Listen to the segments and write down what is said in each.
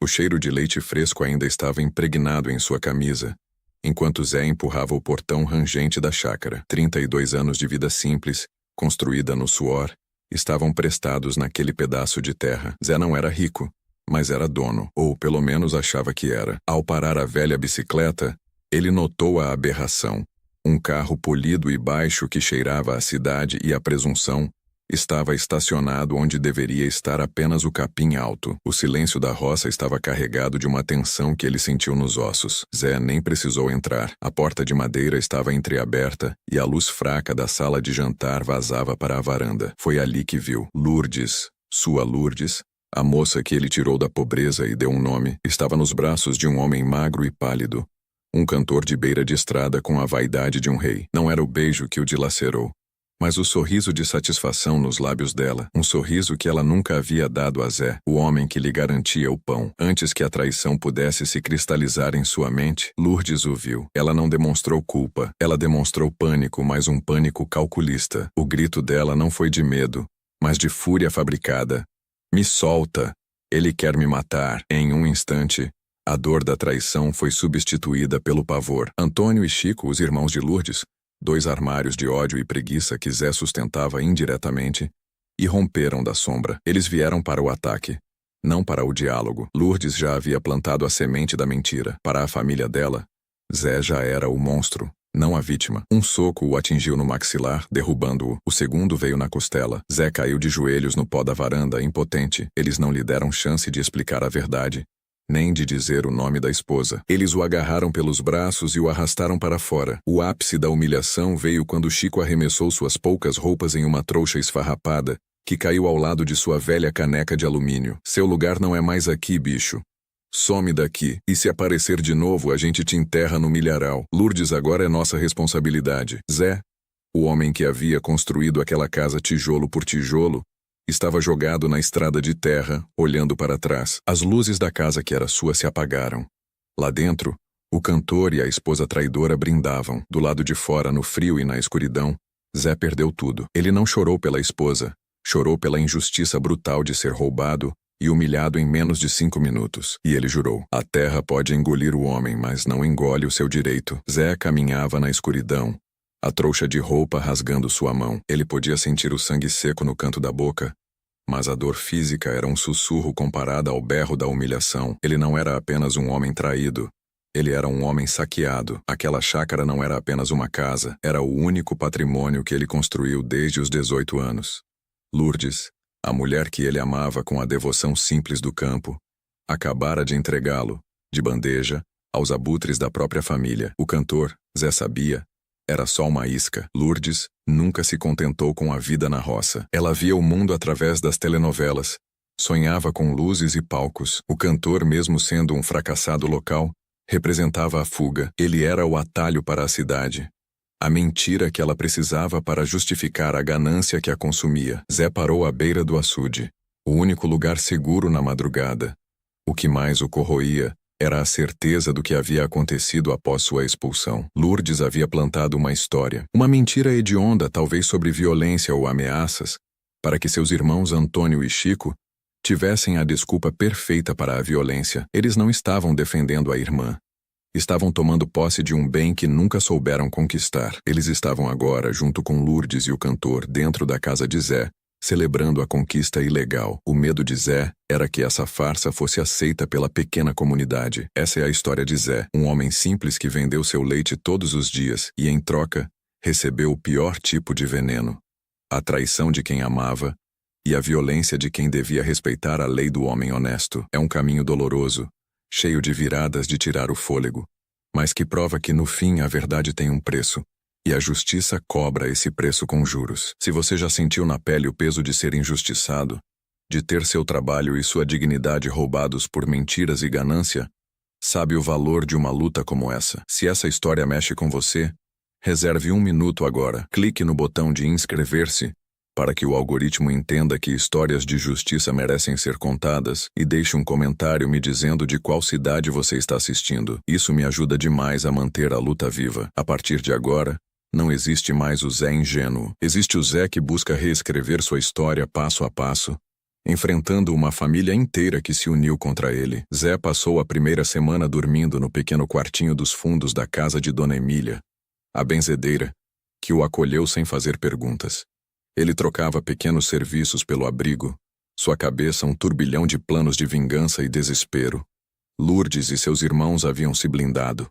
O cheiro de leite fresco ainda estava impregnado em sua camisa, enquanto Zé empurrava o portão rangente da chácara. 32 anos de vida simples, construída no suor, estavam prestados naquele pedaço de terra. Zé não era rico, mas era dono, ou pelo menos achava que era. Ao parar a velha bicicleta, ele notou a aberração. Um carro polido e baixo que cheirava a cidade e a presunção estava estacionado onde deveria estar apenas o capim alto. O silêncio da roça estava carregado de uma tensão que ele sentiu nos ossos. Zé nem precisou entrar. A porta de madeira estava entreaberta e a luz fraca da sala de jantar vazava para a varanda. Foi ali que viu Lourdes, sua Lourdes, a moça que ele tirou da pobreza e deu um nome. Estava nos braços de um homem magro e pálido, um cantor de beira de estrada com a vaidade de um rei. Não era o beijo que o dilacerou, mas o sorriso de satisfação nos lábios dela, um sorriso que ela nunca havia dado a Zé, o homem que lhe garantia o pão. Antes que a traição pudesse se cristalizar em sua mente, Lourdes o viu. Ela não demonstrou culpa, ela demonstrou pânico, mas um pânico calculista. O grito dela não foi de medo, mas de fúria fabricada. Me solta! Ele quer me matar. Em um instante, a dor da traição foi substituída pelo pavor. Antônio e Chico, os irmãos de Lourdes, dois armários de ódio e preguiça que Zé sustentava indiretamente, irromperam da sombra. Eles vieram para o ataque, não para o diálogo. Lourdes já havia plantado a semente da mentira. Para a família dela, Zé já era o monstro, não a vítima. Um soco o atingiu no maxilar, derrubando-o. O segundo veio na costela. Zé caiu de joelhos no pó da varanda, impotente. Eles não lhe deram chance de explicar a verdade, nem de dizer o nome da esposa. Eles o agarraram pelos braços e o arrastaram para fora. O ápice da humilhação veio quando Chico arremessou suas poucas roupas em uma trouxa esfarrapada, que caiu ao lado de sua velha caneca de alumínio. Seu lugar não é mais aqui, bicho. Some daqui, e se aparecer de novo a gente te enterra no milharal. Lourdes agora é nossa responsabilidade. Zé, o homem que havia construído aquela casa tijolo por tijolo, estava jogado na estrada de terra, olhando para trás. As luzes da casa que era sua se apagaram. Lá dentro, o cantor e a esposa traidora brindavam. Do lado de fora, no frio e na escuridão, Zé perdeu tudo. Ele não chorou pela esposa, chorou pela injustiça brutal de ser roubado e humilhado em menos de 5 minutos. E ele jurou: a terra pode engolir o homem, mas não engole o seu direito. Zé caminhava na escuridão, a trouxa de roupa rasgando sua mão. Ele podia sentir o sangue seco no canto da boca, mas a dor física era um sussurro comparada ao berro da humilhação. Ele não era apenas um homem traído, ele era um homem saqueado. Aquela chácara não era apenas uma casa, era o único patrimônio que ele construiu desde os 18 anos. Lourdes, a mulher que ele amava com a devoção simples do campo, acabara de entregá-lo, de bandeja, aos abutres da própria família. O cantor, Zé sabia, era só uma isca. Lourdes nunca se contentou com a vida na roça. Ela via o mundo através das telenovelas. Sonhava com luzes e palcos. O cantor, mesmo sendo um fracassado local, representava a fuga. Ele era o atalho para a cidade, a mentira que ela precisava para justificar a ganância que a consumia. Zé parou à beira do açude, o único lugar seguro na madrugada. O que mais o corroía era a certeza do que havia acontecido após sua expulsão. Lourdes havia plantado uma história, uma mentira hedionda, talvez sobre violência ou ameaças, para que seus irmãos Antônio e Chico tivessem a desculpa perfeita para a violência. Eles não estavam defendendo a irmã. Estavam tomando posse de um bem que nunca souberam conquistar. Eles estavam agora, junto com Lourdes e o cantor, dentro da casa de Zé, celebrando a conquista ilegal. O medo de Zé era que essa farsa fosse aceita pela pequena comunidade. Essa é a história de Zé, um homem simples que vendeu seu leite todos os dias e, em troca, recebeu o pior tipo de veneno: a traição de quem amava e a violência de quem devia respeitar a lei do homem honesto. É um caminho doloroso, cheio de viradas de tirar o fôlego, mas que prova que no fim a verdade tem um preço, e a justiça cobra esse preço com juros. Se você já sentiu na pele o peso de ser injustiçado, de ter seu trabalho e sua dignidade roubados por mentiras e ganância, sabe o valor de uma luta como essa. Se essa história mexe com você, reserve 1 minuto agora. Clique no botão de inscrever-se, para que o algoritmo entenda que histórias de justiça merecem ser contadas, e deixe um comentário me dizendo de qual cidade você está assistindo. Isso me ajuda demais a manter a luta viva. A partir de agora, não existe mais o Zé ingênuo. Existe o Zé que busca reescrever sua história passo a passo, enfrentando uma família inteira que se uniu contra ele. Zé passou a primeira semana dormindo no pequeno quartinho dos fundos da casa de Dona Emília, a benzedeira, que o acolheu sem fazer perguntas. Ele trocava pequenos serviços pelo abrigo, sua cabeça um turbilhão de planos de vingança e desespero. Lourdes e seus irmãos haviam se blindado.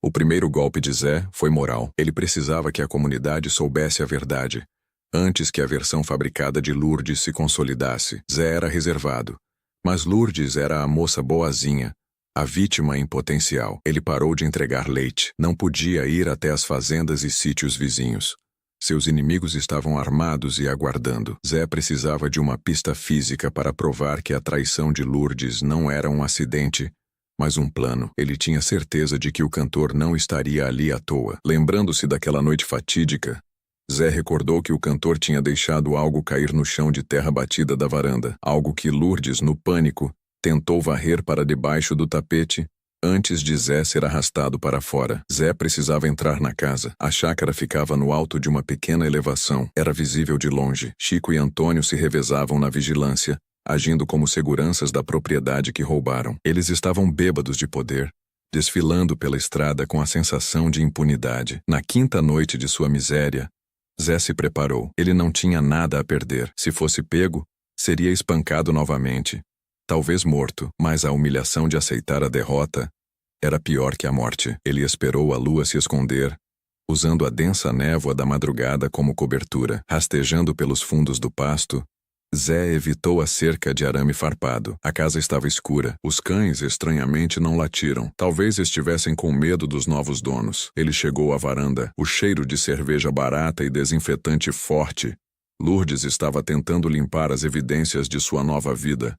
O primeiro golpe de Zé foi moral. Ele precisava que a comunidade soubesse a verdade, antes que a versão fabricada de Lourdes se consolidasse. Zé era reservado, mas Lourdes era a moça boazinha, a vítima em potencial. Ele parou de entregar leite. Não podia ir até as fazendas e sítios vizinhos. Seus inimigos estavam armados e aguardando. Zé precisava de uma pista física para provar que a traição de Lourdes não era um acidente, mas um plano. Ele tinha certeza de que o cantor não estaria ali à toa. Lembrando-se daquela noite fatídica, Zé recordou que o cantor tinha deixado algo cair no chão de terra batida da varanda, algo que Lourdes, no pânico, tentou varrer para debaixo do tapete, antes de Zé ser arrastado para fora. Zé precisava entrar na casa. A chácara ficava no alto de uma pequena elevação. Era visível de longe. Chico e Antônio se revezavam na vigilância, agindo como seguranças da propriedade que roubaram. Eles estavam bêbados de poder, desfilando pela estrada com a sensação de impunidade. Na quinta noite de sua miséria, Zé se preparou. Ele não tinha nada a perder. Se fosse pego, seria espancado novamente, talvez morto, mas a humilhação de aceitar a derrota era pior que a morte. Ele esperou a lua se esconder, usando a densa névoa da madrugada como cobertura. Rastejando pelos fundos do pasto, Zé evitou a cerca de arame farpado. A casa estava escura. Os cães, estranhamente, não latiram. Talvez estivessem com medo dos novos donos. Ele chegou à varanda. O cheiro de cerveja barata e desinfetante forte. Lourdes estava tentando limpar as evidências de sua nova vida.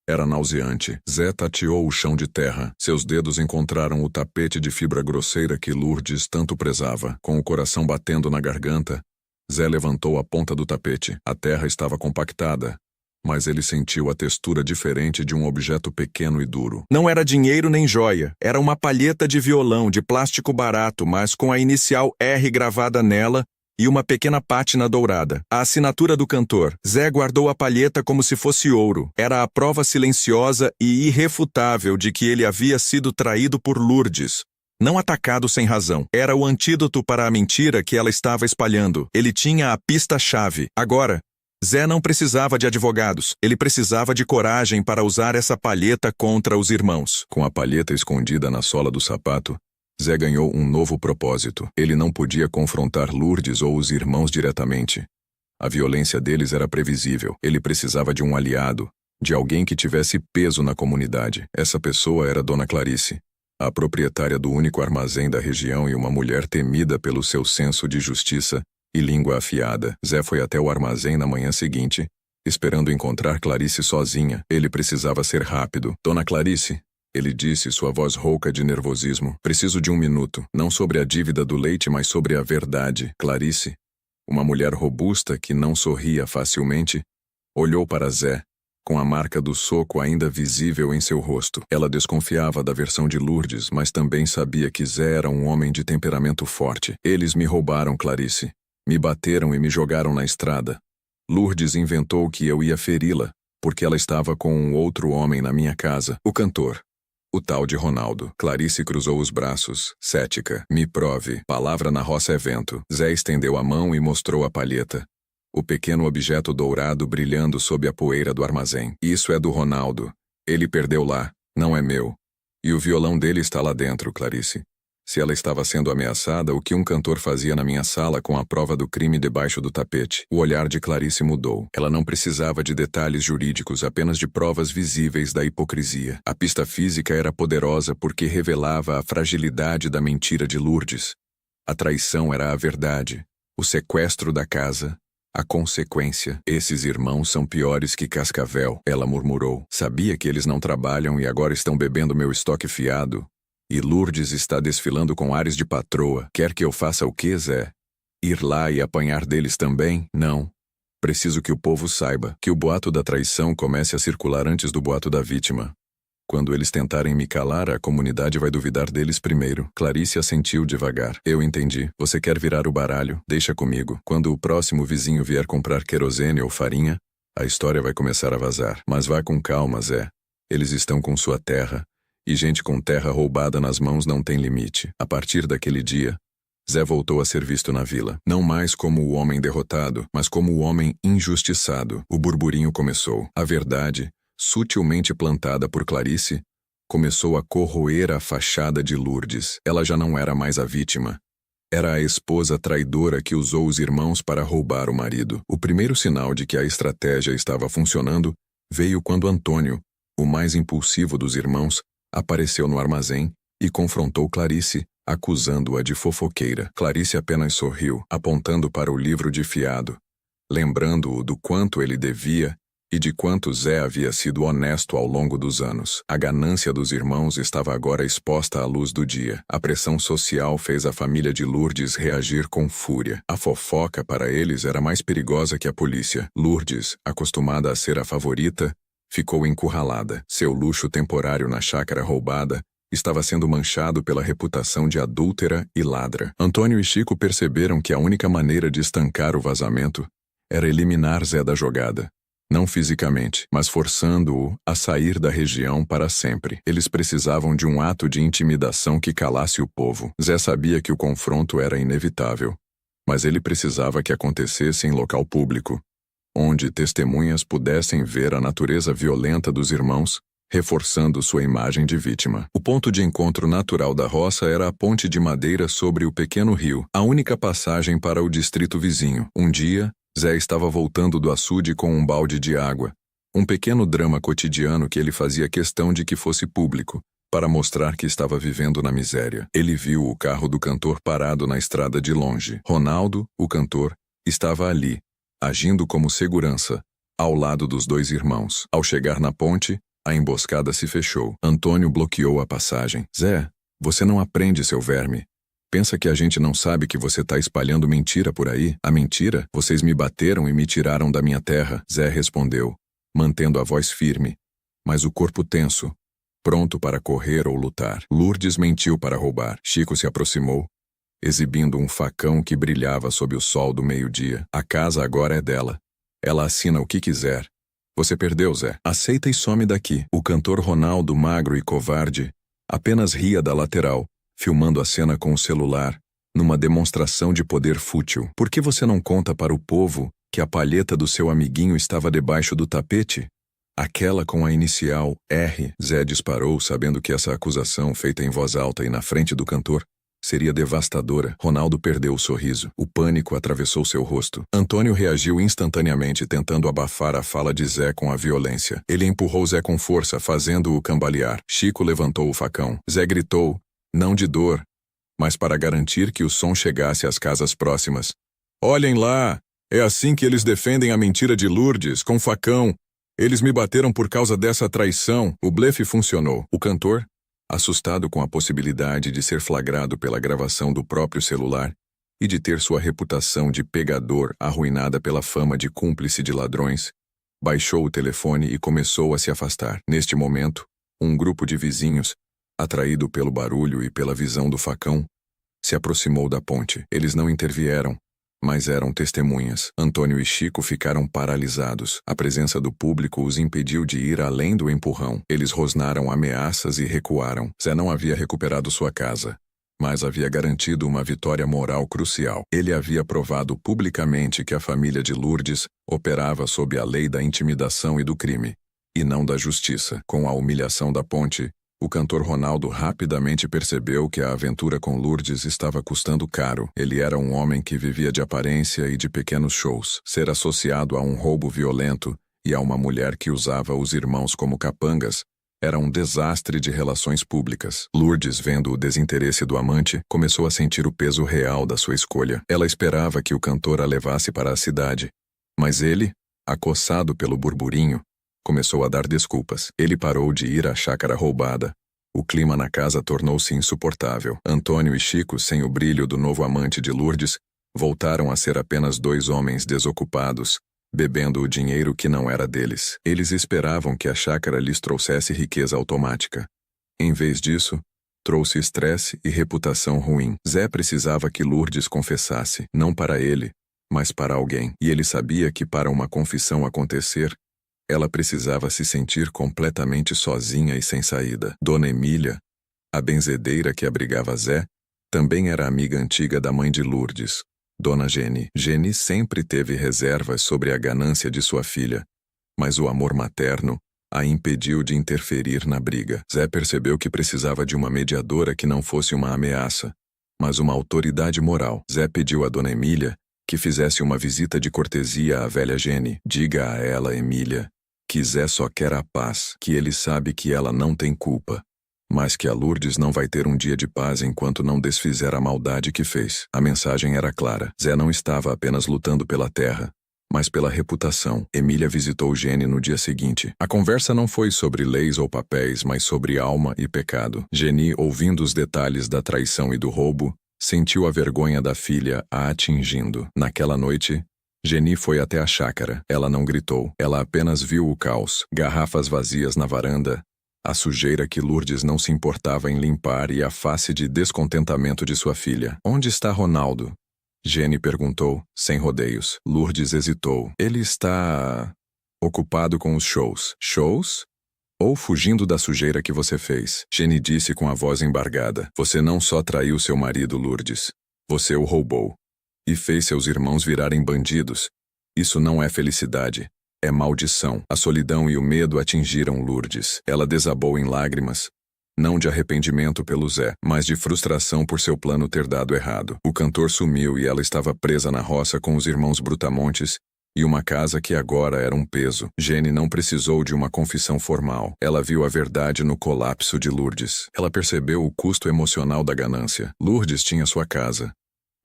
Era nauseante. Zé tateou o chão de terra. Seus dedos encontraram o tapete de fibra grosseira que Lourdes tanto prezava. Com o coração batendo na garganta, Zé levantou a ponta do tapete. A terra estava compactada, mas ele sentiu a textura diferente de um objeto pequeno e duro. Não era dinheiro nem joia. Era uma palheta de violão de plástico barato, mas com a inicial R gravada nela e uma pequena pátina dourada. A assinatura do cantor. Zé guardou a palheta como se fosse ouro. Era a prova silenciosa e irrefutável de que ele havia sido traído por Lourdes. Não atacado sem razão. Era o antídoto para a mentira que ela estava espalhando. Ele tinha a pista-chave. Agora, Zé não precisava de advogados. Ele precisava de coragem para usar essa palheta contra os irmãos. Com a palheta escondida na sola do sapato, Zé ganhou um novo propósito. Ele não podia confrontar Lourdes ou os irmãos diretamente. A violência deles era previsível. Ele precisava de um aliado, de alguém que tivesse peso na comunidade. Essa pessoa era Dona Clarice, a proprietária do único armazém da região e uma mulher temida pelo seu senso de justiça e língua afiada. Zé foi até o armazém na manhã seguinte, esperando encontrar Clarice sozinha. Ele precisava ser rápido. Dona Clarice, ele disse, sua voz rouca de nervosismo. Preciso de um minuto. Não sobre a dívida do leite, mas sobre a verdade. Clarice, uma mulher robusta que não sorria facilmente, olhou para Zé, com a marca do soco ainda visível em seu rosto. Ela desconfiava da versão de Lourdes, mas também sabia que Zé era um homem de temperamento forte. Eles me roubaram, Clarice. Me bateram e me jogaram na estrada. Lourdes inventou que eu ia feri-la, porque ela estava com um outro homem na minha casa. O cantor. O tal de Ronaldo. Clarice cruzou os braços, cética. Me prove. Palavra na roça é vento. Zé estendeu a mão e mostrou a palheta. O pequeno objeto dourado brilhando sob a poeira do armazém. Isso é do Ronaldo. Ele perdeu lá. Não é meu. E o violão dele está lá dentro, Clarice. Se ela estava sendo ameaçada, o que um cantor fazia na minha sala com a prova do crime debaixo do tapete? O olhar de Clarice mudou. Ela não precisava de detalhes jurídicos, apenas de provas visíveis da hipocrisia. A pista física era poderosa porque revelava a fragilidade da mentira de Lourdes. A traição era a verdade. O sequestro da casa, a consequência. Esses irmãos são piores que Cascavel, ela murmurou. Sabia que eles não trabalham e agora estão bebendo meu estoque fiado. E Lourdes está desfilando com ares de patroa. Quer que eu faça o quê, Zé? Ir lá e apanhar deles também? Não. Preciso que o povo saiba. Que o boato da traição comece a circular antes do boato da vítima. Quando eles tentarem me calar, a comunidade vai duvidar deles primeiro. Clarice assentiu devagar. Eu entendi. Você quer virar o baralho? Deixa comigo. Quando o próximo vizinho vier comprar querosene ou farinha, A história vai começar a vazar. Mas vá com calma, Zé. Eles estão com sua terra. E gente com terra roubada nas mãos não tem limite. A partir daquele dia, Zé voltou a ser visto na vila. Não mais como o homem derrotado, mas como o homem injustiçado. O burburinho começou. A verdade, sutilmente plantada por Clarice, começou a corroer a fachada de Lourdes. Ela já não era mais a vítima. Era a esposa traidora que usou os irmãos para roubar o marido. O primeiro sinal de que a estratégia estava funcionando veio quando Antônio, o mais impulsivo dos irmãos, apareceu no armazém e confrontou Clarice, acusando-a de fofoqueira. Clarice apenas sorriu, apontando para o livro de fiado, lembrando-o do quanto ele devia e de quanto Zé havia sido honesto ao longo dos anos. A ganância dos irmãos estava agora exposta à luz do dia. A pressão social fez a família de Lourdes reagir com fúria. A fofoca para eles era mais perigosa que a polícia. Lourdes, acostumada a ser a favorita, ficou encurralada. Seu luxo temporário na chácara roubada estava sendo manchado pela reputação de adúltera e ladra. Antônio e Chico perceberam que a única maneira de estancar o vazamento era eliminar Zé da jogada. Não fisicamente, mas forçando-o a sair da região para sempre. Eles precisavam de um ato de intimidação que calasse o povo. Zé sabia que o confronto era inevitável, mas ele precisava que acontecesse em local público, onde testemunhas pudessem ver a natureza violenta dos irmãos, reforçando sua imagem de vítima. O ponto de encontro natural da roça era a ponte de madeira sobre o pequeno rio, a única passagem para o distrito vizinho. Um dia, Zé estava voltando do açude com um balde de água, um pequeno drama cotidiano que ele fazia questão de que fosse público, para mostrar que estava vivendo na miséria. Ele viu o carro do cantor parado na estrada de longe. Ronaldo, o cantor, estava ali, agindo como segurança, ao lado dos dois irmãos. Ao chegar na ponte, a emboscada se fechou. Antônio bloqueou a passagem. Zé, você não aprende, seu verme. Pensa que a gente não sabe que você tá espalhando mentira por aí? A mentira? Vocês me bateram e me tiraram da minha terra. Zé respondeu, mantendo a voz firme, mas o corpo tenso, pronto para correr ou lutar. Lourdes mentiu para roubar. Chico se aproximou, exibindo um facão que brilhava sob o sol do meio-dia. A casa agora é dela. Ela assina o que quiser. Você perdeu, Zé. Aceita e some daqui. O cantor Ronaldo, magro e covarde, apenas ria da lateral, filmando a cena com o celular, numa demonstração de poder fútil. Por que você não conta para o povo que a palheta do seu amiguinho estava debaixo do tapete? Aquela com a inicial R. Zé disparou, sabendo que essa acusação, feita em voz alta e na frente do cantor, seria devastadora. Ronaldo perdeu o sorriso. O pânico atravessou seu rosto. Antônio reagiu instantaneamente, tentando abafar a fala de Zé com a violência. Ele empurrou Zé com força, fazendo-o cambalear. Chico levantou o facão. Zé gritou, não de dor, mas para garantir que o som chegasse às casas próximas. Olhem lá! É assim que eles defendem a mentira de Lourdes, com facão. Eles me bateram por causa dessa traição. O blefe funcionou. O cantor, assustado com a possibilidade de ser flagrado pela gravação do próprio celular e de ter sua reputação de pegador arruinada pela fama de cúmplice de ladrões, baixou o telefone e começou a se afastar. Neste momento, um grupo de vizinhos, atraído pelo barulho e pela visão do facão, se aproximou da ponte. Eles não intervieram, mas eram testemunhas. Antônio e Chico ficaram paralisados. A presença do público os impediu de ir além do empurrão. Eles rosnaram ameaças e recuaram. Zé não havia recuperado sua casa, mas havia garantido uma vitória moral crucial. Ele havia provado publicamente que a família de Lourdes operava sob a lei da intimidação e do crime, e não da justiça. Com a humilhação da ponte, o cantor Ronaldo rapidamente percebeu que a aventura com Lourdes estava custando caro. Ele era um homem que vivia de aparência e de pequenos shows. Ser associado a um roubo violento e a uma mulher que usava os irmãos como capangas era um desastre de relações públicas. Lourdes, vendo o desinteresse do amante, começou a sentir o peso real da sua escolha. Ela esperava que o cantor a levasse para a cidade, mas ele, acossado pelo burburinho, começou a dar desculpas. Ele parou de ir à chácara roubada. O clima na casa tornou-se insuportável. Antônio e Chico, sem o brilho do novo amante de Lourdes, voltaram a ser apenas dois homens desocupados, bebendo o dinheiro que não era deles. Eles esperavam que a chácara lhes trouxesse riqueza automática. Em vez disso, trouxe estresse e reputação ruim. Zé precisava que Lourdes confessasse, não para ele, mas para alguém. E ele sabia que para uma confissão acontecer, ela precisava se sentir completamente sozinha e sem saída. Dona Emília, a benzedeira que abrigava Zé, também era amiga antiga da mãe de Lourdes, Dona Geni. Geni sempre teve reservas sobre a ganância de sua filha, mas o amor materno a impediu de interferir na briga. Zé percebeu que precisava de uma mediadora que não fosse uma ameaça, mas uma autoridade moral. Zé pediu a Dona Emília que fizesse uma visita de cortesia à velha Geni. Diga a ela, Emília, que Zé só quer a paz, que ele sabe que ela não tem culpa, mas que a Lourdes não vai ter um dia de paz enquanto não desfizer a maldade que fez. A mensagem era clara. Zé não estava apenas lutando pela terra, mas pela reputação. Emília visitou Geni no dia seguinte. A conversa não foi sobre leis ou papéis, mas sobre alma e pecado. Geni, ouvindo os detalhes da traição e do roubo, sentiu a vergonha da filha a atingindo. Naquela noite, Geni foi até a chácara. Ela não gritou. Ela apenas viu o caos. Garrafas vazias na varanda, a sujeira que Lourdes não se importava em limpar e a face de descontentamento de sua filha. Onde está Ronaldo? Geni perguntou, sem rodeios. Lourdes hesitou. Ele está ocupado com os shows. Shows? Ou fugindo da sujeira que você fez? Geni disse com a voz embargada. Você não só traiu seu marido, Lourdes. Você o roubou. E fez seus irmãos virarem bandidos. Isso não é felicidade. É maldição. A solidão e o medo atingiram Lourdes. Ela desabou em lágrimas. Não de arrependimento pelo Zé, mas de frustração por seu plano ter dado errado. O cantor sumiu e ela estava presa na roça com os irmãos Brutamontes e uma casa que agora era um peso. Geni não precisou de uma confissão formal. Ela viu a verdade no colapso de Lourdes. Ela percebeu o custo emocional da ganância. Lourdes tinha sua casa,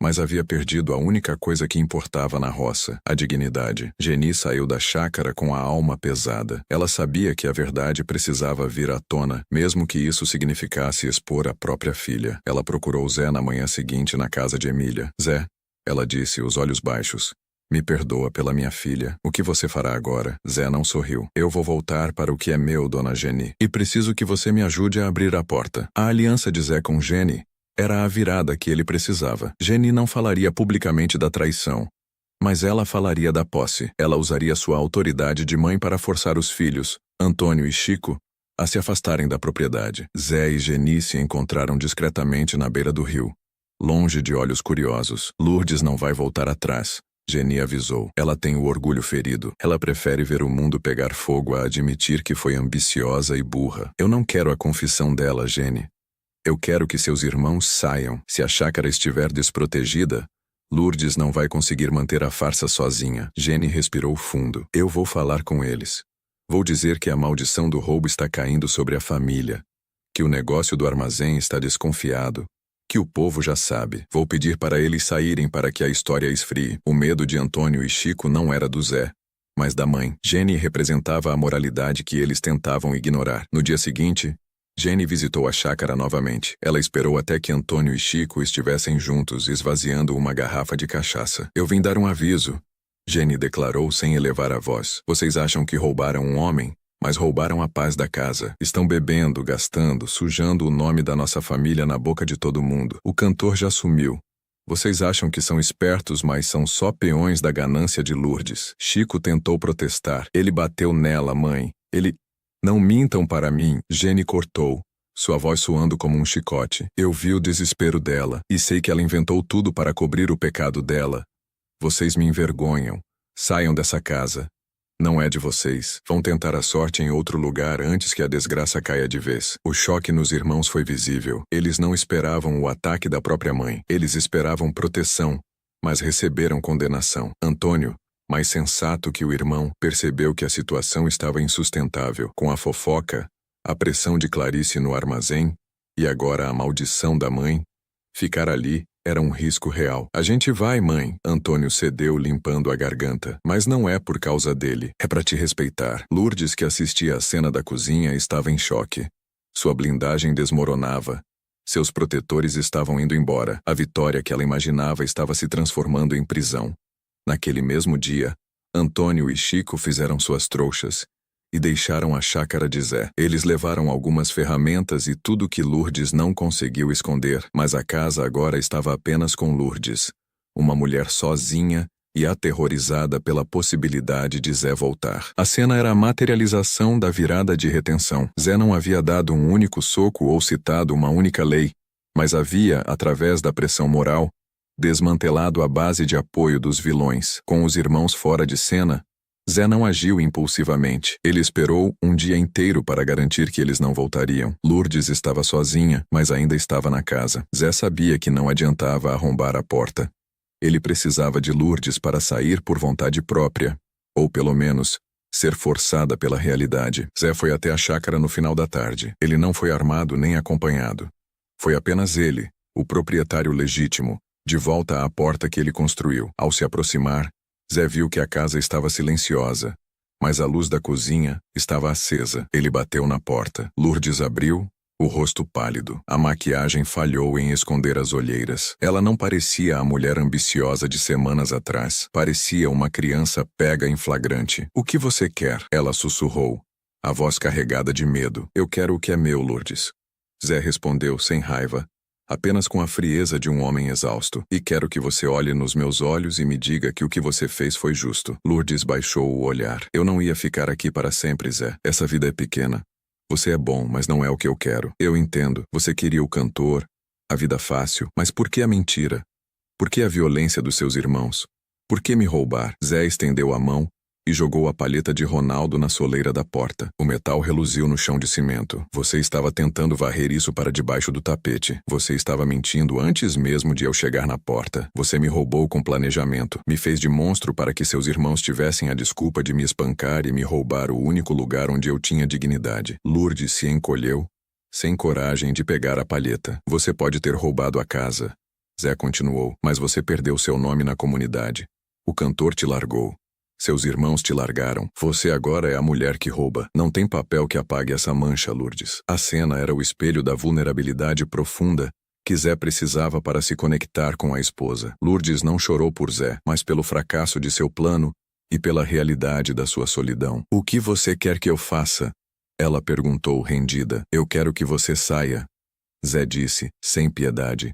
mas havia perdido a única coisa que importava na roça, a dignidade. Geni saiu da chácara com a alma pesada. Ela sabia que a verdade precisava vir à tona, mesmo que isso significasse expor a própria filha. Ela procurou Zé na manhã seguinte na casa de Emília. Zé, ela disse, os olhos baixos. Me perdoa pela minha filha. O que você fará agora? Zé não sorriu. Eu vou voltar para o que é meu, Dona Geni. E preciso que você me ajude a abrir a porta. A aliança de Zé com Geni era a virada que ele precisava. Geni não falaria publicamente da traição, mas ela falaria da posse. Ela usaria sua autoridade de mãe para forçar os filhos, Antônio e Chico, a se afastarem da propriedade. Zé e Geni se encontraram discretamente na beira do rio, longe de olhos curiosos. Lourdes não vai voltar atrás, Geni avisou. Ela tem o orgulho ferido. Ela prefere ver o mundo pegar fogo a admitir que foi ambiciosa e burra. Eu não quero a confissão dela, Geni. Eu quero que seus irmãos saiam. Se a chácara estiver desprotegida, Lourdes não vai conseguir manter a farsa sozinha. Geni respirou fundo. Eu vou falar com eles. Vou dizer que a maldição do roubo está caindo sobre a família, que o negócio do armazém está desconfiado, que o povo já sabe. Vou pedir para eles saírem para que a história esfrie. O medo de Antônio e Chico não era do Zé, mas da mãe. Geni representava a moralidade que eles tentavam ignorar. No dia seguinte, Geni visitou a chácara novamente. Ela esperou até que Antônio e Chico estivessem juntos, esvaziando uma garrafa de cachaça. Eu vim dar um aviso, Geni declarou sem elevar a voz. Vocês acham que roubaram um homem, mas roubaram a paz da casa. Estão bebendo, gastando, sujando o nome da nossa família na boca de todo mundo. O cantor já sumiu. Vocês acham que são espertos, mas são só peões da ganância de Lourdes. Chico tentou protestar. Ele bateu nela, mãe. Ele... Não mintam para mim, Geni cortou, sua voz soando como um chicote. Eu vi o desespero dela, e sei que ela inventou tudo para cobrir o pecado dela. Vocês me envergonham. Saiam dessa casa. Não é de vocês. Vão tentar a sorte em outro lugar antes que a desgraça caia de vez. O choque nos irmãos foi visível. Eles não esperavam o ataque da própria mãe. Eles esperavam proteção, mas receberam condenação. Antônio, mais sensato que o irmão, percebeu que a situação estava insustentável. Com a fofoca, a pressão de Clarice no armazém, e agora a maldição da mãe, ficar ali era um risco real. A gente vai, mãe. Antônio cedeu, limpando a garganta. Mas não é por causa dele. É para te respeitar. Lourdes, que assistia à cena da cozinha, estava em choque. Sua blindagem desmoronava. Seus protetores estavam indo embora. A vitória que ela imaginava estava se transformando em prisão. Naquele mesmo dia, Antônio e Chico fizeram suas trouxas e deixaram a chácara de Zé. Eles levaram algumas ferramentas e tudo que Lourdes não conseguiu esconder, mas a casa agora estava apenas com Lourdes, uma mulher sozinha, e aterrorizada pela possibilidade de Zé voltar. A cena era a materialização da virada de retenção. Zé não havia dado um único soco ou citado uma única lei, mas havia, através da pressão moral, desmantelado a base de apoio dos vilões. Com os irmãos fora de cena, Zé não agiu impulsivamente. Ele esperou um dia inteiro para garantir que eles não voltariam. Lourdes estava sozinha, mas ainda estava na casa. Zé sabia que não adiantava arrombar a porta. Ele precisava de Lourdes para sair por vontade própria, ou pelo menos, ser forçada pela realidade. Zé foi até a chácara no final da tarde. Ele não foi armado nem acompanhado. Foi apenas ele, o proprietário legítimo, de volta à porta que ele construiu. Ao se aproximar, Zé viu que a casa estava silenciosa, mas a luz da cozinha estava acesa. Ele bateu na porta. Lourdes abriu, o rosto pálido. A maquiagem falhou em esconder as olheiras. Ela não parecia a mulher ambiciosa de semanas atrás. Parecia uma criança pega em flagrante. "O que você quer?" Ela sussurrou, a voz carregada de medo. "Eu quero o que é meu, Lourdes." Zé respondeu sem raiva, apenas com a frieza de um homem exausto. "E quero que você olhe nos meus olhos e me diga que o que você fez foi justo." Lourdes baixou o olhar. "Eu não ia ficar aqui para sempre, Zé. Essa vida é pequena. Você é bom, mas não é o que eu quero. Eu entendo. Você queria o cantor, a vida fácil. Mas por que a mentira? Por que a violência dos seus irmãos? Por que me roubar?" Zé estendeu a mão e jogou a palheta de Ronaldo na soleira da porta. O metal reluziu no chão de cimento. "Você estava tentando varrer isso para debaixo do tapete. Você estava mentindo antes mesmo de eu chegar na porta. Você me roubou com planejamento. Me fez de monstro para que seus irmãos tivessem a desculpa de me espancar e me roubar o único lugar onde eu tinha dignidade." Lourdes se encolheu, sem coragem de pegar a palheta. "Você pode ter roubado a casa", Zé continuou, "mas você perdeu seu nome na comunidade. O cantor te largou. Seus irmãos te largaram. Você agora é a mulher que rouba. Não tem papel que apague essa mancha, Lourdes." A cena era o espelho da vulnerabilidade profunda que Zé precisava para se conectar com a esposa. Lourdes não chorou por Zé, mas pelo fracasso de seu plano e pela realidade da sua solidão. "O que você quer que eu faça?" ela perguntou rendida. "Eu quero que você saia", Zé disse, sem piedade,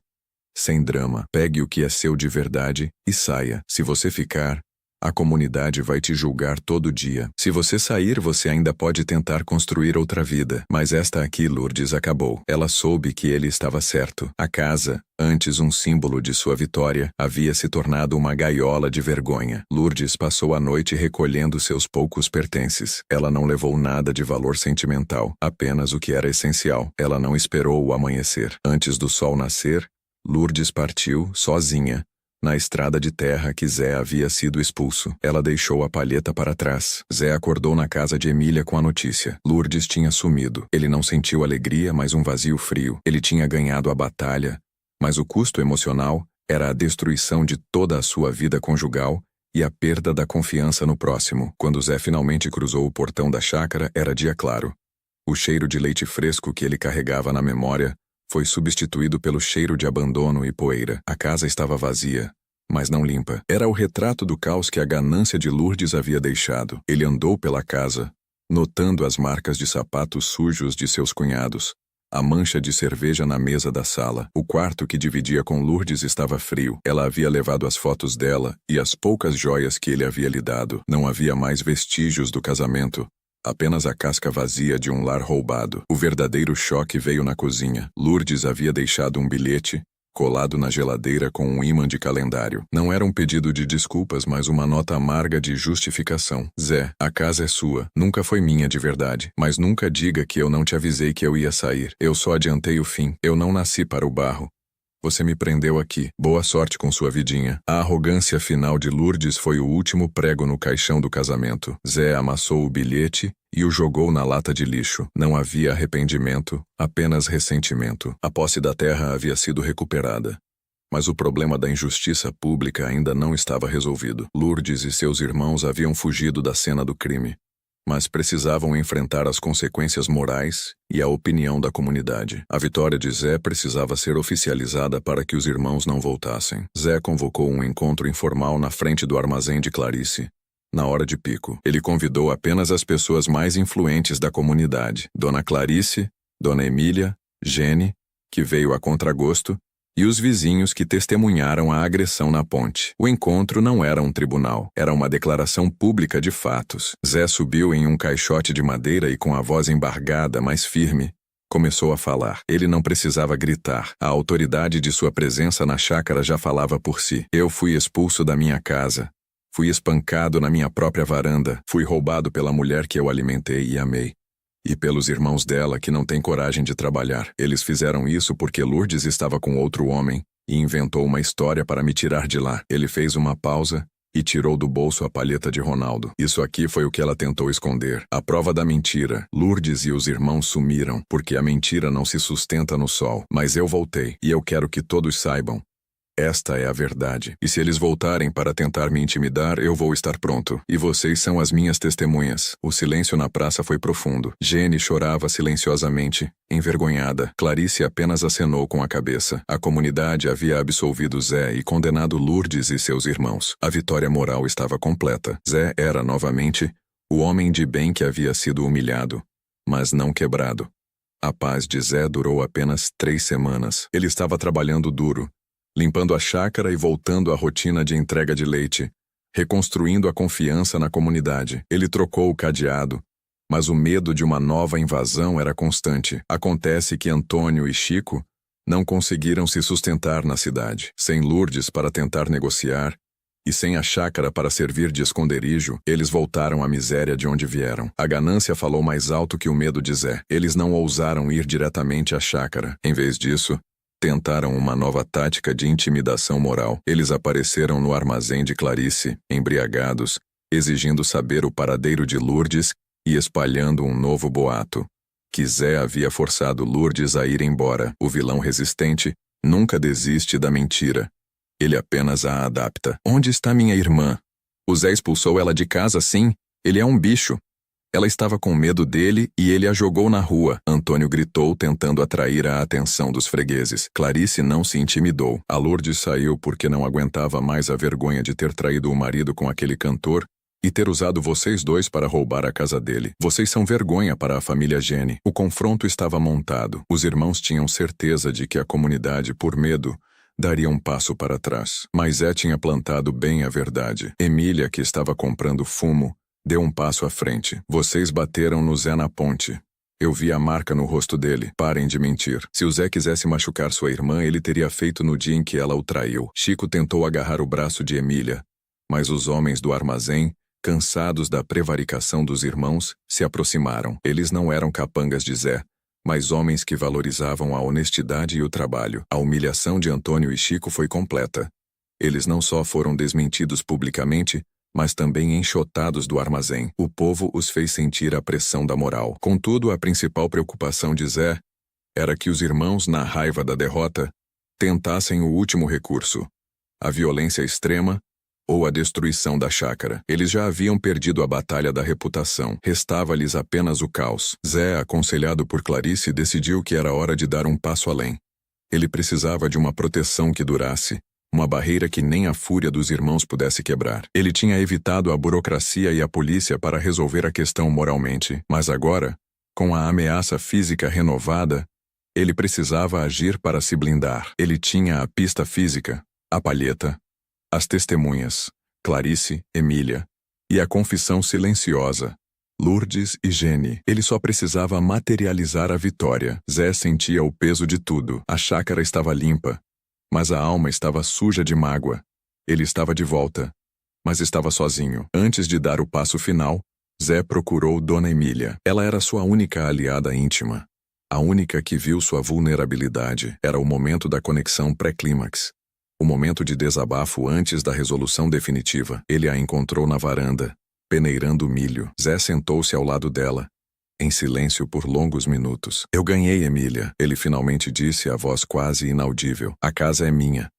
sem drama. "Pegue o que é seu de verdade e saia. Se você ficar, a comunidade vai te julgar todo dia. Se você sair, você ainda pode tentar construir outra vida. Mas esta aqui, Lourdes, acabou." Ela soube que ele estava certo. A casa, antes um símbolo de sua vitória, havia se tornado uma gaiola de vergonha. Lourdes passou a noite recolhendo seus poucos pertences. Ela não levou nada de valor sentimental, apenas o que era essencial. Ela não esperou o amanhecer. Antes do sol nascer, Lourdes partiu, sozinha, na estrada de terra que Zé havia sido expulso. Ela deixou a palheta para trás. Zé acordou na casa de Emília com a notícia. Lourdes tinha sumido. Ele não sentiu alegria, mas um vazio frio. Ele tinha ganhado a batalha, mas o custo emocional era a destruição de toda a sua vida conjugal e a perda da confiança no próximo. Quando Zé finalmente cruzou o portão da chácara, era dia claro. O cheiro de leite fresco que ele carregava na memória foi substituído pelo cheiro de abandono e poeira. A casa estava vazia, mas não limpa. Era o retrato do caos que a ganância de Lourdes havia deixado. Ele andou pela casa, notando as marcas de sapatos sujos de seus cunhados, a mancha de cerveja na mesa da sala. O quarto que dividia com Lourdes estava frio. Ela havia levado as fotos dela e as poucas joias que ele havia lhe dado. Não havia mais vestígios do casamento. Apenas a casca vazia de um lar roubado. O verdadeiro choque veio na cozinha. Lourdes havia deixado um bilhete, colado na geladeira com um ímã de calendário. Não era um pedido de desculpas, mas uma nota amarga de justificação. "Zé, a casa é sua. Nunca foi minha de verdade. Mas nunca diga que eu não te avisei que eu ia sair. Eu só adiantei o fim. Eu não nasci para o barro. Você me prendeu aqui. Boa sorte com sua vidinha." A arrogância final de Lourdes foi o último prego no caixão do casamento. Zé amassou o bilhete e o jogou na lata de lixo. Não havia arrependimento, apenas ressentimento. A posse da terra havia sido recuperada, mas o problema da injustiça pública ainda não estava resolvido. Lourdes e seus irmãos haviam fugido da cena do crime, mas precisavam enfrentar as consequências morais e a opinião da comunidade. A vitória de Zé precisava ser oficializada para que os irmãos não voltassem. Zé convocou um encontro informal na frente do armazém de Clarice, na hora de pico. Ele convidou apenas as pessoas mais influentes da comunidade: Dona Clarice, Dona Emília, Gene, que veio a contragosto, e os vizinhos que testemunharam a agressão na ponte. O encontro não era um tribunal, era uma declaração pública de fatos. Zé subiu em um caixote de madeira e, com a voz embargada, mas firme, começou a falar. Ele não precisava gritar. A autoridade de sua presença na chácara já falava por si. Eu fui expulso da minha casa. Fui espancado na minha própria varanda. Fui roubado pela mulher que eu alimentei e amei. E pelos irmãos dela que não têm coragem de trabalhar. Eles fizeram isso porque Lourdes estava com outro homem e inventou uma história para me tirar de lá. Ele fez uma pausa e tirou do bolso a palheta de Ronaldo. Isso aqui foi o que ela tentou esconder. A prova da mentira. Lourdes e os irmãos sumiram, porque a mentira não se sustenta no sol. Mas eu voltei, e eu quero que todos saibam. Esta é a verdade. E se eles voltarem para tentar me intimidar, eu vou estar pronto. E vocês são as minhas testemunhas. O silêncio na praça foi profundo. Jenny chorava silenciosamente, envergonhada. Clarice apenas acenou com a cabeça. A comunidade havia absolvido Zé e condenado Lourdes e seus irmãos. A vitória moral estava completa. Zé era, novamente, o homem de bem que havia sido humilhado, mas não quebrado. A paz de Zé durou apenas 3 semanas. Ele estava trabalhando duro, limpando a chácara e voltando à rotina de entrega de leite, reconstruindo a confiança na comunidade. Ele trocou o cadeado, mas o medo de uma nova invasão era constante. Acontece que Antônio e Chico não conseguiram se sustentar na cidade. Sem Lourdes para tentar negociar e sem a chácara para servir de esconderijo, eles voltaram à miséria de onde vieram. A ganância falou mais alto que o medo de Zé. Eles não ousaram ir diretamente à chácara. Em vez disso, tentaram uma nova tática de intimidação moral. Eles apareceram no armazém de Clarice, embriagados, exigindo saber o paradeiro de Lourdes e espalhando um novo boato. Que Zé havia forçado Lourdes a ir embora. O vilão resistente nunca desiste da mentira. Ele apenas a adapta. Onde está minha irmã? O Zé expulsou ela de casa, sim. Ele é um bicho. Ela estava com medo dele e ele a jogou na rua. Antônio gritou, tentando atrair a atenção dos fregueses. Clarice não se intimidou. A Lourdes saiu porque não aguentava mais a vergonha de ter traído o marido com aquele cantor e ter usado vocês dois para roubar a casa dele. Vocês são vergonha para a família Jenny. O confronto estava montado. Os irmãos tinham certeza de que a comunidade, por medo, daria um passo para trás. Mas Zé tinha plantado bem a verdade. Emília, que estava comprando fumo, deu um passo à frente. Vocês bateram no Zé na ponte. Eu vi a marca no rosto dele. Parem de mentir. Se o Zé quisesse machucar sua irmã, ele teria feito no dia em que ela o traiu. Chico tentou agarrar o braço de Emília, mas os homens do armazém, cansados da prevaricação dos irmãos, se aproximaram. Eles não eram capangas de Zé, mas homens que valorizavam a honestidade e o trabalho. A humilhação de Antônio e Chico foi completa. Eles não só foram desmentidos publicamente, mas também enxotados do armazém. O povo os fez sentir a pressão da moral. Contudo, a principal preocupação de Zé era que os irmãos, na raiva da derrota, tentassem o último recurso, a violência extrema ou a destruição da chácara. Eles já haviam perdido a batalha da reputação. Restava-lhes apenas o caos. Zé, aconselhado por Clarice, decidiu que era hora de dar um passo além. Ele precisava de uma proteção que durasse, uma barreira que nem a fúria dos irmãos pudesse quebrar. Ele tinha evitado a burocracia e a polícia para resolver a questão moralmente, mas agora, com a ameaça física renovada, ele precisava agir para se blindar. Ele tinha a pista física, a palheta, as testemunhas, Clarice, Emília, e a confissão silenciosa, Lourdes e Jenny. Ele só precisava materializar a vitória. Zé sentia o peso de tudo. A chácara estava limpa, mas a alma estava suja de mágoa. Ele estava de volta, mas estava sozinho. Antes de dar o passo final, Zé procurou Dona Emília. Ela era sua única aliada íntima. A única que viu sua vulnerabilidade. Era o momento da conexão pré-clímax. O momento de desabafo antes da resolução definitiva. Ele a encontrou na varanda, peneirando milho. Zé sentou-se ao lado dela, em silêncio por longos minutos. Eu ganhei, Emília, ele finalmente disse, a voz quase inaudível. A casa é minha.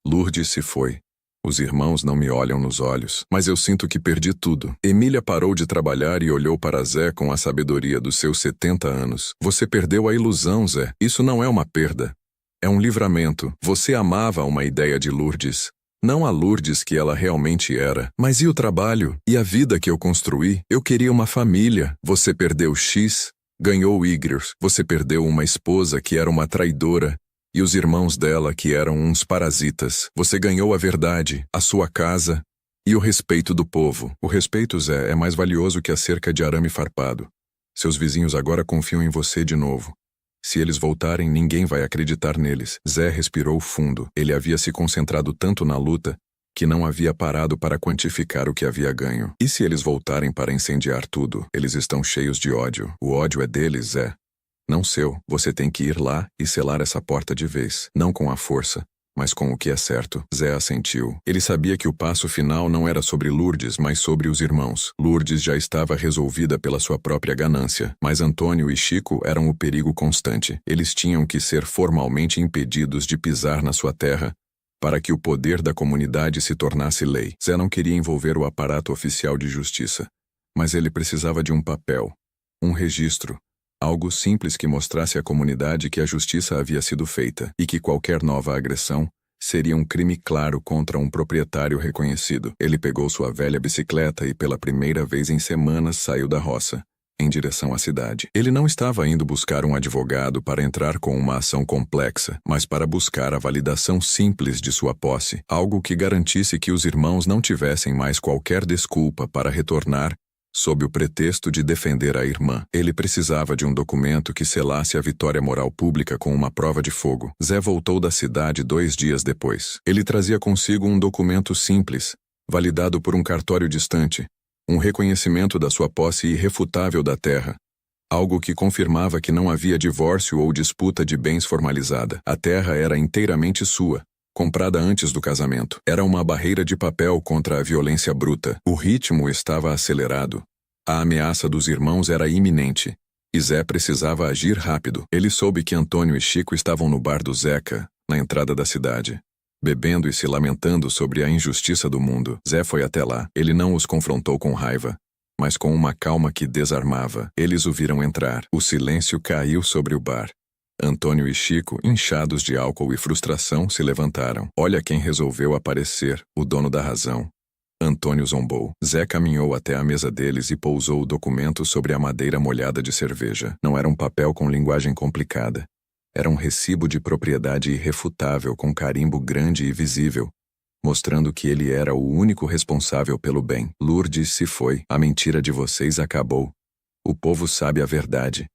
Lourdes se foi. Os irmãos não me olham nos olhos, mas eu sinto que perdi tudo. Emília parou de trabalhar e olhou para Zé com a sabedoria dos seus 70 anos. Você perdeu a ilusão, Zé. Isso não é uma perda. É um livramento. Você amava uma ideia de Lourdes. Não a Lourdes que ela realmente era. Mas e o trabalho? E a vida que eu construí? Eu queria uma família. Você perdeu X, ganhou Y. Você perdeu uma esposa que era uma traidora E os irmãos dela, que eram uns parasitas. Você ganhou a verdade, a sua casa e o respeito do povo. O respeito, Zé, é mais valioso que a cerca de arame farpado. Seus vizinhos agora confiam em você de novo. Se eles voltarem, ninguém vai acreditar neles. Zé respirou fundo. Ele havia se concentrado tanto na luta que não havia parado para quantificar o que havia ganho. E se eles voltarem para incendiar tudo? Eles estão cheios de ódio. O ódio é deles, Zé. Não seu. Você tem que ir lá e selar essa porta de vez. Não com a força, mas com o que é certo. Zé assentiu. Ele sabia que o passo final não era sobre Lourdes, mas sobre os irmãos. Lourdes já estava resolvida pela sua própria ganância, mas Antônio e Chico eram o perigo constante. Eles tinham que ser formalmente impedidos de pisar na sua terra para que o poder da comunidade se tornasse lei. Zé não queria envolver o aparato oficial de justiça, mas ele precisava de um papel, um registro, algo simples que mostrasse à comunidade que a justiça havia sido feita e que qualquer nova agressão seria um crime claro contra um proprietário reconhecido. Ele pegou sua velha bicicleta e pela primeira vez em semanas saiu da roça, em direção à cidade. Ele não estava indo buscar um advogado para entrar com uma ação complexa, mas para buscar a validação simples de sua posse, algo que garantisse que os irmãos não tivessem mais qualquer desculpa para retornar sob o pretexto de defender a irmã. Ele precisava de um documento que selasse a vitória moral pública com uma prova de fogo. Zé voltou da cidade 2 dias depois. Ele trazia consigo um documento simples, validado por um cartório distante, um reconhecimento da sua posse irrefutável da terra, algo que confirmava que não havia divórcio ou disputa de bens formalizada. A terra era inteiramente sua, comprada antes do casamento. Era uma barreira de papel contra a violência bruta. O ritmo estava acelerado. A ameaça dos irmãos era iminente, e Zé precisava agir rápido. Ele soube que Antônio e Chico estavam no bar do Zeca, na entrada da cidade, bebendo e se lamentando sobre a injustiça do mundo. Zé foi até lá. Ele não os confrontou com raiva, mas com uma calma que desarmava. Eles o viram entrar. O silêncio caiu sobre o bar. Antônio e Chico, inchados de álcool e frustração, se levantaram. Olha quem resolveu aparecer, o dono da razão. Antônio zombou. Zé caminhou até a mesa deles e pousou o documento sobre a madeira molhada de cerveja. Não era um papel com linguagem complicada. Era um recibo de propriedade irrefutável com carimbo grande e visível, mostrando que ele era o único responsável pelo bem. Lourdes se foi. A mentira de vocês acabou. O povo sabe a verdade.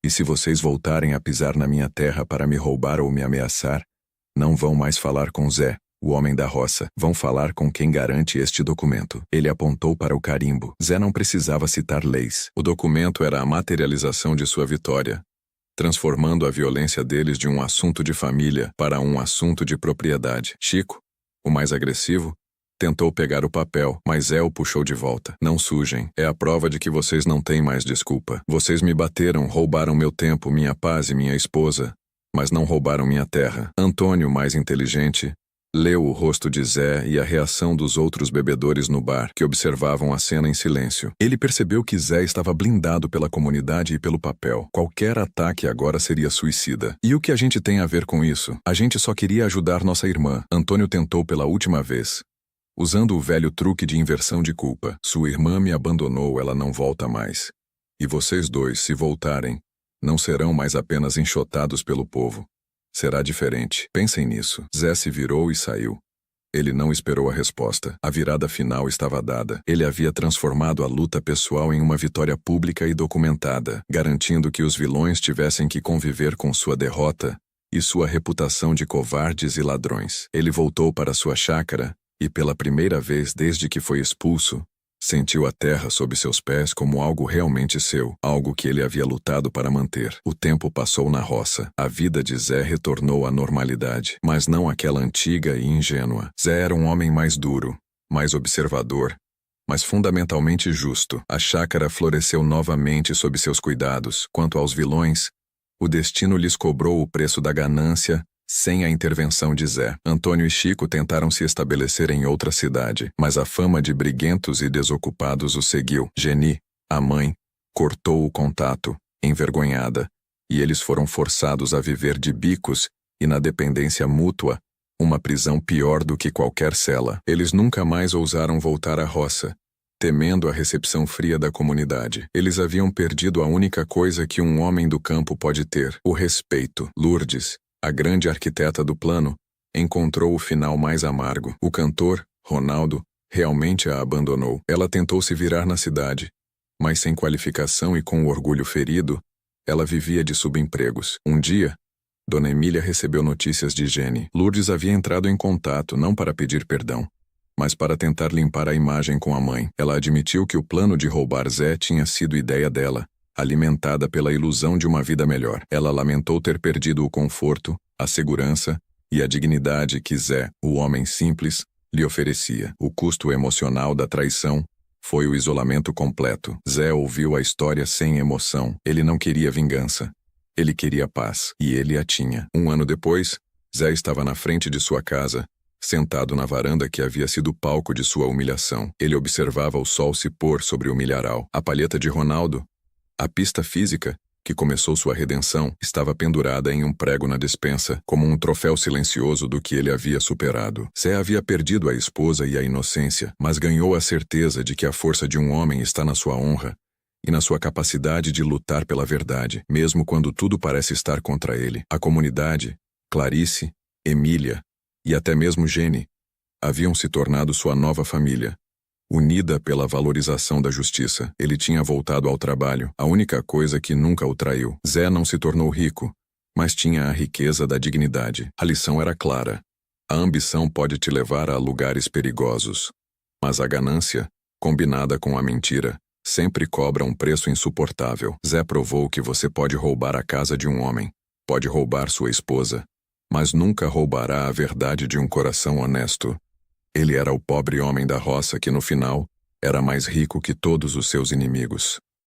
E se vocês voltarem a pisar na minha terra para me roubar ou me ameaçar, não vão mais falar com Zé, o homem da roça. Vão falar com quem garante este documento. Ele apontou para o carimbo. Zé não precisava citar leis. O documento era a materialização de sua vitória, transformando a violência deles de um assunto de família para um assunto de propriedade. Chico, o mais agressivo, tentou pegar o papel, mas Zé o puxou de volta. Não sujem. É a prova de que vocês não têm mais desculpa. Vocês me bateram, roubaram meu tempo, minha paz e minha esposa, mas não roubaram minha terra. Antônio, mais inteligente, leu o rosto de Zé e a reação dos outros bebedores no bar, que observavam a cena em silêncio. Ele percebeu que Zé estava blindado pela comunidade e pelo papel. Qualquer ataque agora seria suicida. E o que a gente tem a ver com isso? A gente só queria ajudar nossa irmã. Antônio tentou pela última vez, usando o velho truque de inversão de culpa. Sua irmã me abandonou, ela não volta mais. E vocês dois, se voltarem, não serão mais apenas enxotados pelo povo. Será diferente. Pensem nisso. Zé se virou e saiu. Ele não esperou a resposta. A virada final estava dada. Ele havia transformado a luta pessoal em uma vitória pública e documentada, garantindo que os vilões tivessem que conviver com sua derrota e sua reputação de covardes e ladrões. Ele voltou para sua chácara e, pela primeira vez desde que foi expulso, sentiu a terra sob seus pés como algo realmente seu, algo que ele havia lutado para manter. O tempo passou na roça. A vida de Zé retornou à normalidade, mas não aquela antiga e ingênua. Zé era um homem mais duro, mais observador, mas fundamentalmente justo. A chácara floresceu novamente sob seus cuidados. Quanto aos vilões, o destino lhes cobrou o preço da ganância, sem a intervenção de Zé. Antônio e Chico tentaram se estabelecer em outra cidade, mas a fama de briguentos e desocupados os seguiu. Geni, a mãe, cortou o contato, envergonhada, e eles foram forçados a viver de bicos e na dependência mútua, uma prisão pior do que qualquer cela. Eles nunca mais ousaram voltar à roça, temendo a recepção fria da comunidade. Eles haviam perdido a única coisa que um homem do campo pode ter: o respeito. Lourdes, A grande arquiteta do plano encontrou o final mais amargo. O cantor, Ronaldo, realmente a abandonou. Ela tentou se virar na cidade, mas sem qualificação e com o orgulho ferido, ela vivia de subempregos. Um dia, Dona Emília recebeu notícias de Jenny. Lourdes havia entrado em contato não para pedir perdão, mas para tentar limpar a imagem com a mãe. Ela admitiu que o plano de roubar Zé tinha sido ideia dela, alimentada pela ilusão de uma vida melhor. Ela lamentou ter perdido o conforto, a segurança e a dignidade que Zé, o homem simples, lhe oferecia. O custo emocional da traição foi o isolamento completo. Zé ouviu a história sem emoção. Ele não queria vingança. Ele queria paz, e ele a tinha. Um ano depois, Zé estava na frente de sua casa, sentado na varanda que havia sido palco de sua humilhação. Ele observava o sol se pôr sobre o milharal. A palheta de Ronaldo, a pista física, que começou sua redenção, estava pendurada em um prego na despensa, como um troféu silencioso do que ele havia superado. Zé havia perdido a esposa e a inocência, mas ganhou a certeza de que a força de um homem está na sua honra e na sua capacidade de lutar pela verdade, mesmo quando tudo parece estar contra ele. A comunidade, Clarice, Emília e até mesmo Jenny haviam se tornado sua nova família, unida pela valorização da justiça. Ele tinha voltado ao trabalho, a única coisa que nunca o traiu. Zé não se tornou rico, mas tinha a riqueza da dignidade. A lição era clara. A ambição pode te levar a lugares perigosos, mas a ganância, combinada com a mentira, sempre cobra um preço insuportável. Zé provou que você pode roubar a casa de um homem, pode roubar sua esposa, mas nunca roubará a verdade de um coração honesto. Ele era o pobre homem da roça que, no final, era mais rico que todos os seus inimigos.